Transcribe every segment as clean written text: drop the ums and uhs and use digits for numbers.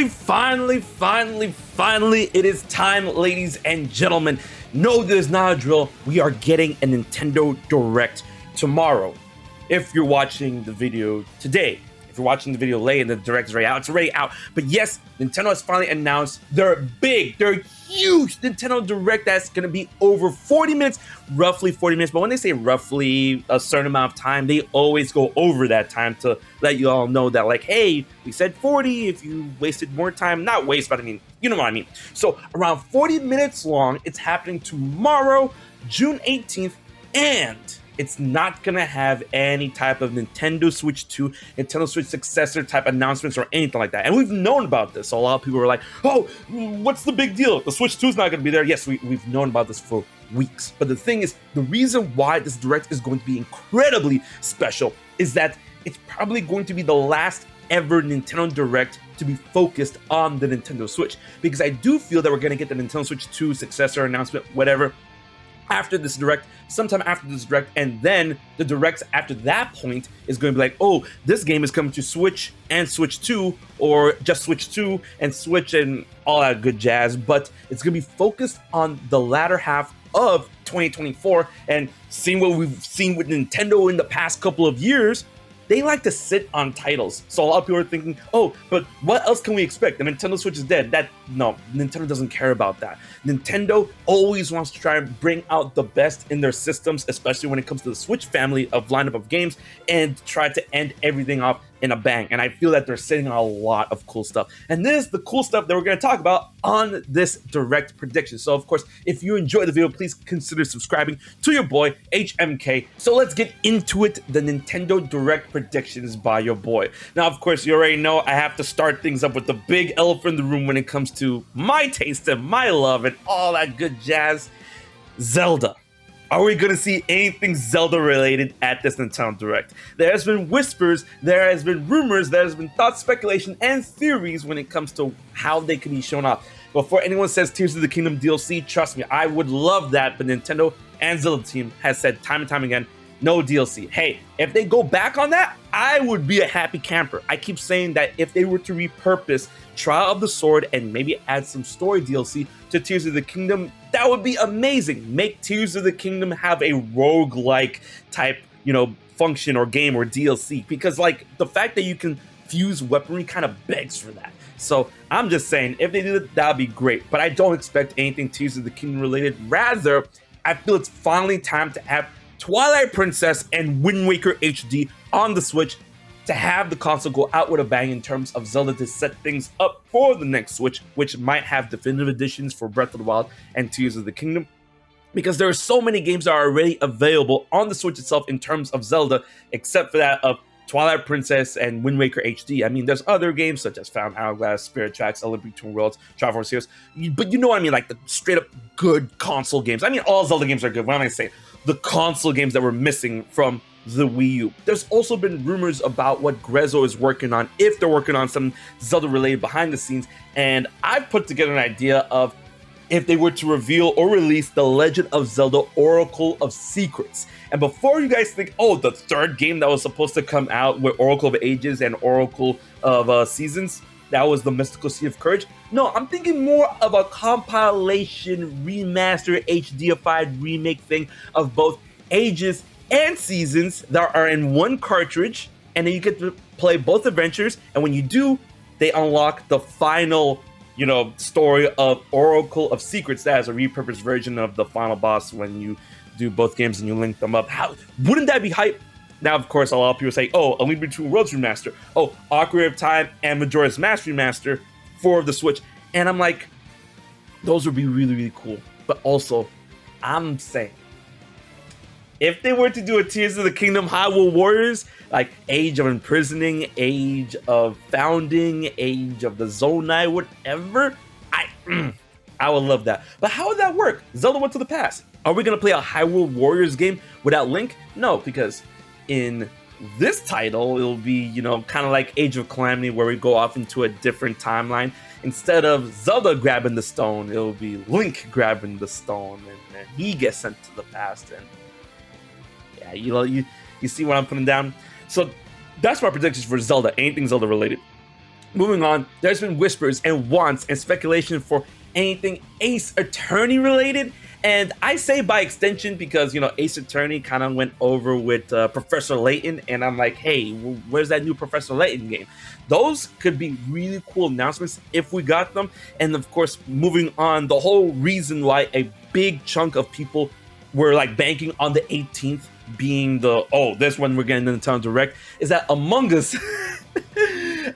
Finally, it is time, ladies and gentlemen. No, there's not a drill. We are getting a Nintendo Direct tomorrow. If you're watching the video today, if you're watching the video late and the Direct is already out, it's already out. But yes, Nintendo has finally announced their huge Nintendo Direct that's going to be over 40 minutes, roughly 40 minutes. But when they say roughly a certain amount of time, they always go over that time to let you all know that, like, hey, we said 40. If you wasted more time, not waste, but I mean, you know what I mean. So around 40 minutes long, it's happening tomorrow, June 18th, and it's not going to have any type of Nintendo Switch 2, Nintendo Switch successor type announcements or anything like that. And we've known about this. So a lot of people were like, oh, what's the big deal? The Switch 2 is not going to be there. Yes, we've known about this for weeks. But the thing is, the reason why this Direct is going to be incredibly special is that it's probably going to be the last ever Nintendo Direct to be focused on the Nintendo Switch. Because I do feel that we're going to get the Nintendo Switch 2 successor announcement, whatever, after this Direct, sometime after this Direct, and then the Directs after that point is going to be like, oh, this game is coming to Switch and Switch 2, or just Switch 2 and Switch and all that good jazz, but it's going to be focused on the latter half of 2024, and seeing what we've seen with Nintendo in the past couple of years, they like to sit on titles. So a lot of people are thinking, oh, but what else can we expect? The Nintendo Switch is dead. No, Nintendo doesn't care about that. Nintendo always wants to try and bring out the best in their systems, especially when it comes to the Switch family of lineup of games, and try to end everything off in a bang. And I feel that they're sitting on a lot of cool stuff. And this is the cool stuff that we're going to talk about on this Direct prediction. So of course, if you enjoyed the video, please consider subscribing to your boy HMK. So let's get into it. The Nintendo Direct predictions by your boy. Now, of course, you already know I have to start things up with the big elephant in the room when it comes to my taste and my love and all that good jazz. Zelda. Are we going to see anything Zelda related at this Nintendo Direct? There has been whispers, there has been rumors, there has been thoughts, speculation, and theories when it comes to how they can be shown off. Before anyone says Tears of the Kingdom DLC, trust me, I would love that, but Nintendo and Zelda team has said time and time again, no DLC. Hey, if they go back on that, I would be a happy camper. I keep saying that if they were to repurpose Trial of the Sword and maybe add some story DLC to Tears of the Kingdom, that would be amazing. Make Tears of the Kingdom have a roguelike type, function or game or DLC, because like the fact that you can fuse weaponry kind of begs for that. So I'm just saying, if they do that, that'd be great. But I don't expect anything Tears of the Kingdom related. Rather, I feel it's finally time to have Twilight Princess and Wind Waker HD on the Switch, to have the console go out with a bang in terms of Zelda to set things up for the next Switch, which might have definitive editions for Breath of the Wild and Tears of the Kingdom. Because there are so many games that are already available on the Switch itself in terms of Zelda, except for that of Twilight Princess and Wind Waker HD. I mean, there's other games such as Phantom Hourglass, Spirit Tracks, Olympic Between Worlds, Triforce Heroes, but you know what I mean, like the straight up good console games. I mean, all Zelda games are good. What am I saying? The console games that were missing from the Wii U. There's also been rumors about what Grezzo is working on, if they're working on some Zelda related behind the scenes, and I've put together an idea of if they were to reveal or release the Legend of Zelda Oracle of Secrets. And before you guys think, oh, the third game that was supposed to come out with Oracle of Ages and Oracle of Seasons, that was the Mystical Sea of Courage. No, I'm thinking more of a compilation, remaster, HDified remake thing of both Ages and Seasons that are in one cartridge, and then you get to play both adventures, and when you do, they unlock the final, story of Oracle of Secrets. That is a repurposed version of the final boss when you do both games and you link them up. How wouldn't that be hype? Now, of course, a lot of people say, oh, A Link Between Worlds remaster, oh, Ocarina of Time and Majora's Mask remaster for the Switch, and I'm like, those would be really, really cool. But also, I'm saying, if they were to do a Tears of the Kingdom Hyrule Warriors, like Age of Imprisoning, Age of Founding, Age of the Zonai, whatever, I would love that. But how would that work? Zelda went to the past. Are we going to play a Hyrule Warriors game without Link? No, because in this title, it'll be, kind of like Age of Calamity, where we go off into a different timeline. Instead of Zelda grabbing the stone, it'll be Link grabbing the stone, and he gets sent to the past, and you see what I'm putting down? So that's my predictions for Zelda, anything Zelda related. Moving on, there's been whispers and wants and speculation for anything Ace Attorney related. And I say by extension because, you know, Ace Attorney kind of went over with Professor Layton. And I'm like, hey, where's that new Professor Layton game? Those could be really cool announcements if we got them. And of course, moving on, the whole reason why a big chunk of people were like banking on the 18th being the, oh, this one we're getting in the Nintendo Direct, is that Among Us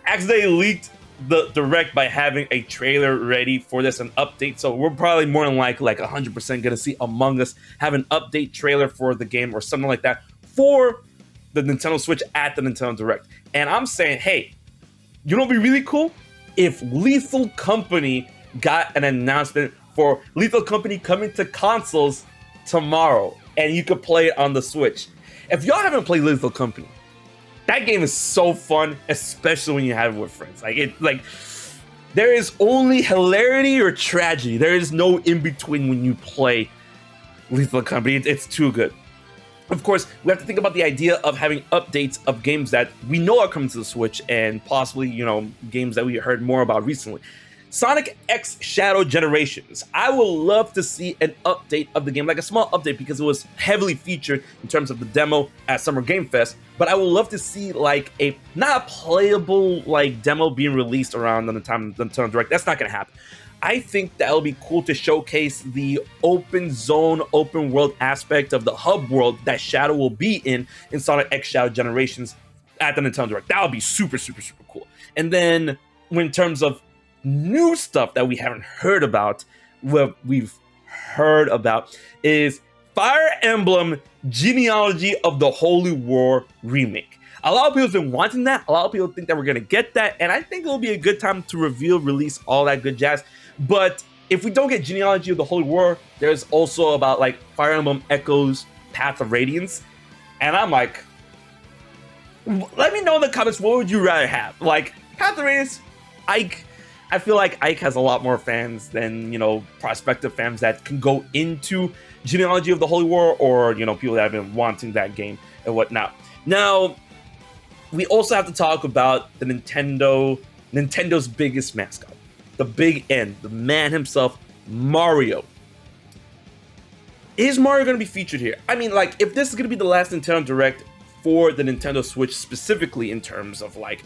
accidentally leaked the Direct by having a trailer ready for this, an update. So we're probably more than likely like 100% gonna see Among Us have an update trailer for the game or something like that for the Nintendo Switch at the Nintendo Direct. And I'm saying, hey, you know what'd be really cool? If Lethal Company got an announcement for Lethal Company coming to consoles tomorrow and you could play it on the Switch. If y'all haven't played Lethal Company, that game is so fun, especially when you have it with friends. Like there is only hilarity or tragedy. There is no in between when you play Lethal Company. It's too good. Of course, we have to think about the idea of having updates of games that we know are coming to the Switch and possibly, you know, games that we heard more about recently. Sonic X Shadow Generations. I would love to see an update of the game, like a small update, because it was heavily featured in terms of the demo at Summer Game Fest. But I would love to see like a not a playable like demo being released around the time of the Nintendo Direct. That's not going to happen. I think that would be cool to showcase the open zone, open world aspect of the hub world that Shadow will be in Sonic X Shadow Generations at the Nintendo Direct. That would be super, super, super cool. And then in terms of new stuff that we haven't heard about, what we've heard about is Fire Emblem Genealogy of the Holy War remake. A lot of people have been wanting that. A lot of people think that we're going to get that. And I think it'll be a good time to reveal, release all that good jazz. But if we don't get Genealogy of the Holy War, there's also about like Fire Emblem Echoes Path of Radiance. And I'm like, let me know in the comments, what would you rather have? Like Path of Radiance, I feel like Ike has a lot more fans than, you know, prospective fans that can go into Genealogy of the Holy War, or, you know, people that have been wanting that game and whatnot. Now, we also have to talk about the Nintendo's biggest mascot, the Big N, the man himself, Mario. Is Mario going to be featured here? I mean, like, if this is going to be the last Nintendo Direct for the Nintendo Switch specifically in terms of like,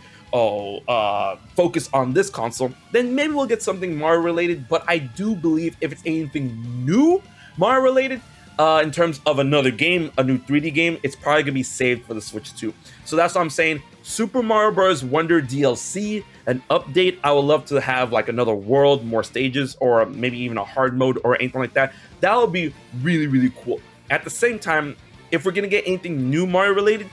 focus on this console, then maybe we'll get something Mario related. But I do believe if it's anything new Mario related, in terms of another game, a new 3D game, it's probably gonna be saved for the Switch 2. So that's what I'm saying. Super Mario Bros. Wonder DLC, an update. I would love to have like another world, more stages, or maybe even a hard mode or anything like that. That would be really, really cool. At the same time, if we're gonna get anything new Mario related,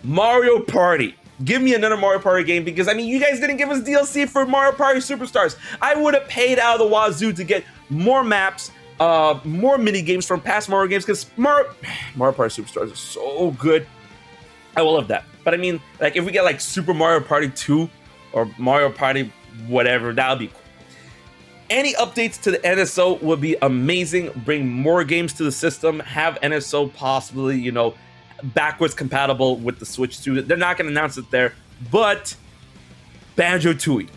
Mario Party. Give me another Mario Party game, because I mean, you guys didn't give us DLC for Mario Party Superstars. I would have paid out of the wazoo to get more maps, more mini games from past Mario games, because Mario Party Superstars is so good. I will love that. But I mean, like if we get like Super Mario Party 2 or Mario Party whatever, that would be cool. Any updates to the NSO would be amazing. Bring more games to the system. Have NSO possibly, you know, backwards compatible with the Switch 2. They're not going to announce it there, but Banjo-Tooie.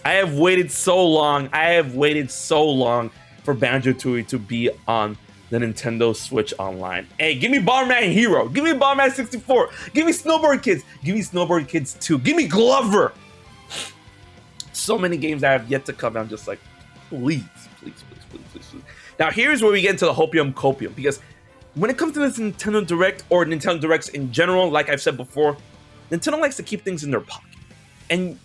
I have waited so long for Banjo-Tooie to be on the Nintendo Switch Online. Hey, give me Bomberman Hero. Give me Bomberman 64. Give me Snowboard Kids. Give me Snowboard Kids 2. Give me Glover. So many games that have yet to come. I'm just like, please. Now, here's where we get into the Hopium Copium, because when it comes to this Nintendo Direct or Nintendo Directs in general, like I've said before, Nintendo likes to keep things in their pocket. And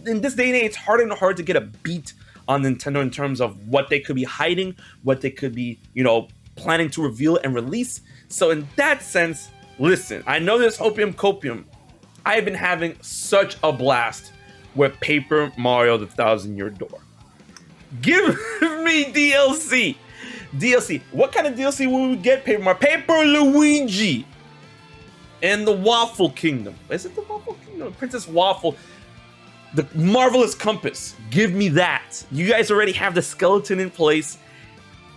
in this day and age, it's harder and harder to get a beat on Nintendo in terms of what they could be hiding, what they could be, you know, planning to reveal and release. So in that sense, listen, I know this Hopium Copium. I've been having such a blast with Paper Mario the Thousand Year Door. Give me DLC. DLC. What kind of DLC will we get? Paper Mario? Paper Luigi and the Waffle Kingdom. Is it the Waffle Kingdom? Princess Waffle. The Marvelous Compass. Give me that. You guys already have the skeleton in place,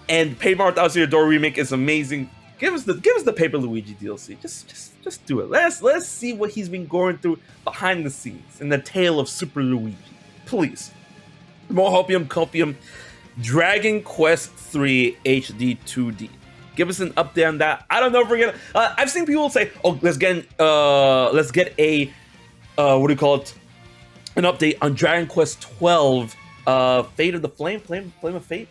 and Paper Mario Thousand Year Door remake is amazing. Give us the Paper Luigi DLC. Just do it. Let's see what he's been going through behind the scenes in the tale of Super Luigi. Please. More Hopium Copium. Dragon Quest 3 HD 2D. Give us an update on that. I don't know if we're gonna. I've seen people say, "Oh, let's get a what do you call it? An update on Dragon Quest 12, Fate of the Flame, Flame of Fate,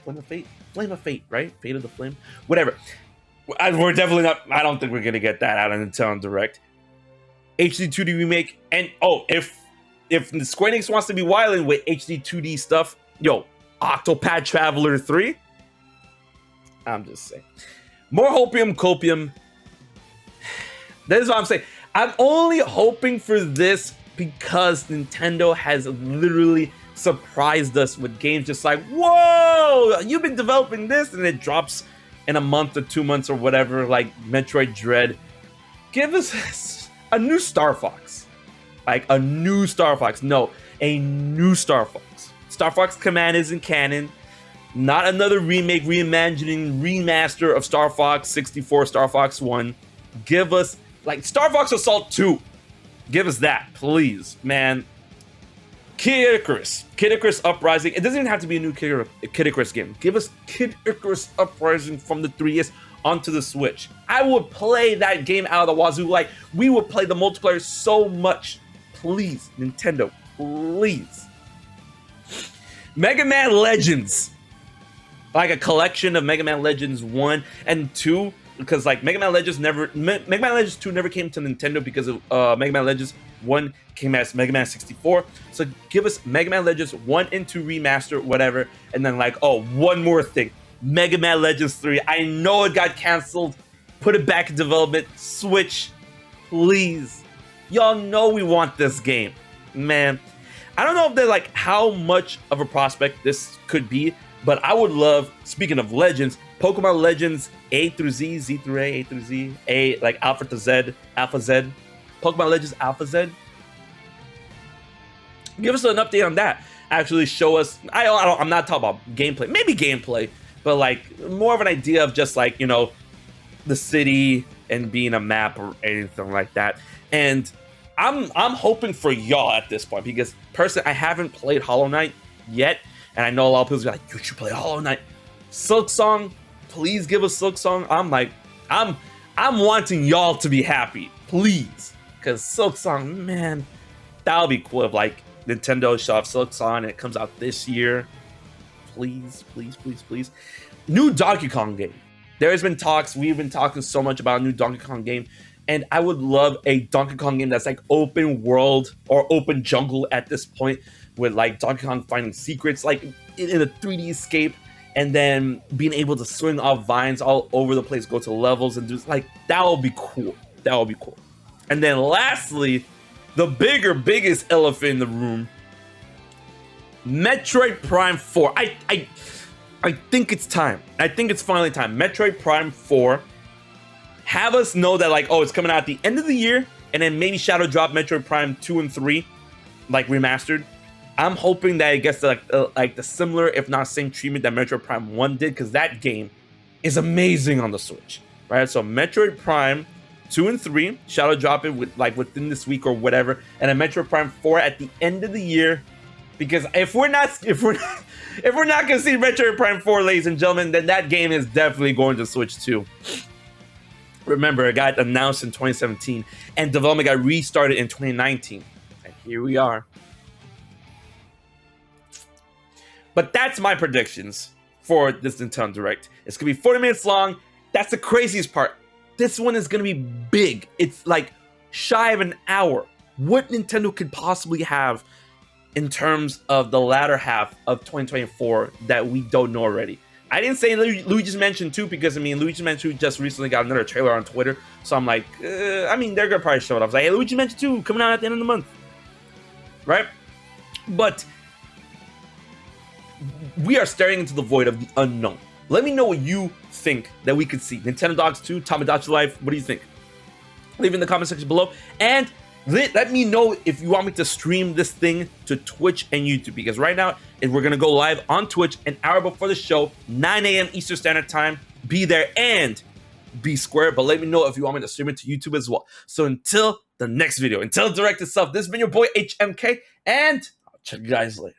right? Fate of the Flame, whatever." We're definitely not. I don't think we're gonna get that out on Nintendo Direct. HD 2D remake, and if Square Enix wants to be wilding with HD 2D stuff, yo, Octopath Traveler 3. I'm just saying. More Hopium Copium. That is what I'm saying. I'm only hoping for this because Nintendo has literally surprised us with games just like, whoa, you've been developing this, and it drops in a month or 2 months or whatever, like Metroid Dread. Give us a new Star Fox. Like a new Star Fox. No, a new Star Fox. Star Fox Command isn't canon. Not another remake, reimagining, remaster of Star Fox 64, Star Fox 1. Give us, like, Star Fox Assault 2. Give us that, please, man. Kid Icarus Uprising. It doesn't even have to be a new Kid Icarus game. Give us Kid Icarus Uprising from the 3DS onto the Switch. I would play that game out of the wazoo. Like, we would play the multiplayer so much. Please, Nintendo, please. Mega Man Legends. Like a collection of Mega Man Legends 1 and 2, because like Mega Man Legends 2 never came to Nintendo because of Mega Man Legends 1 came as Mega Man 64. So give us Mega Man Legends 1 and 2 remaster, whatever, and then like, one more thing. Mega Man Legends 3. I know it got canceled. Put it back in development. Switch, please. Y'all know we want this game. Man, I don't know if they're like how much of a prospect this could be, but I would love, speaking of Legends, Pokemon Legends A through Z, Z through A through Z, A like Alpha to Z, Alpha Z, Pokemon Legends Alpha Z. Give us an update on that. Actually show us, I'm not talking about gameplay, maybe gameplay, but like more of an idea of just like, you know, the city and being a map or anything like that. And I'm hoping for y'all at this point, because personally, I haven't played Hollow Knight yet. And I know a lot of people are like, you should play Hollow Knight. Silk Song, please give us Silk Song. I'm wanting y'all to be happy, please. Because Silk Song, man, that would be cool if like Nintendo show off Silk Song and it comes out this year. Please, please, please, please. New Donkey Kong game. There's been talks, we've been talking so much about a new Donkey Kong game. And I would love a Donkey Kong game that's like open world or open jungle at this point, with like Donkey Kong finding secrets like in a 3D escape, and then being able to swing off vines all over the place, go to levels and do like, that would be cool. That would be cool. And then lastly, the biggest elephant in the room, Metroid Prime 4. I think it's time. I think it's finally time. Metroid Prime 4. Have us know that like, it's coming out at the end of the year, and then maybe shadow drop Metroid Prime 2 and 3, like remastered. I'm hoping that it gets like the similar, if not same treatment that Metroid Prime 1 did, because that game is amazing on the Switch, right? So Metroid Prime 2 and 3, shadow drop it with like within this week or whatever, and then Metroid Prime 4 at the end of the year. Because if we're not gonna see Metroid Prime 4, ladies and gentlemen, then that game is definitely going to Switch too. Remember, it got announced in 2017, and development got restarted in 2019, and here we are. But that's my predictions for this Nintendo Direct. It's gonna be 40 minutes long. That's the craziest part. This one is gonna be big. It's like shy of an hour. What Nintendo could possibly have in terms of the latter half of 2024 that we don't know already. I didn't say Luigi's Mansion 2 because, I mean, Luigi's Mansion 2 just recently got another trailer on Twitter. So I'm like, I mean, they're going to probably show it off. I was like, hey, Luigi's Mansion 2 coming out at the end of the month. Right? But we are staring into the void of the unknown. Let me know what you think that we could see. Nintendo Dogs 2, Tamagotchi Life, what do you think? Leave in the comment section below. And let me know if you want me to stream this thing to Twitch and YouTube, because right now we're going to go live on Twitch an hour before the show, 9 a.m. Eastern Standard Time. Be there. And be square, but let me know if you want me to stream it to YouTube as well. So until the next video, until Direct itself, this has been your boy HMK, and I'll check you guys later.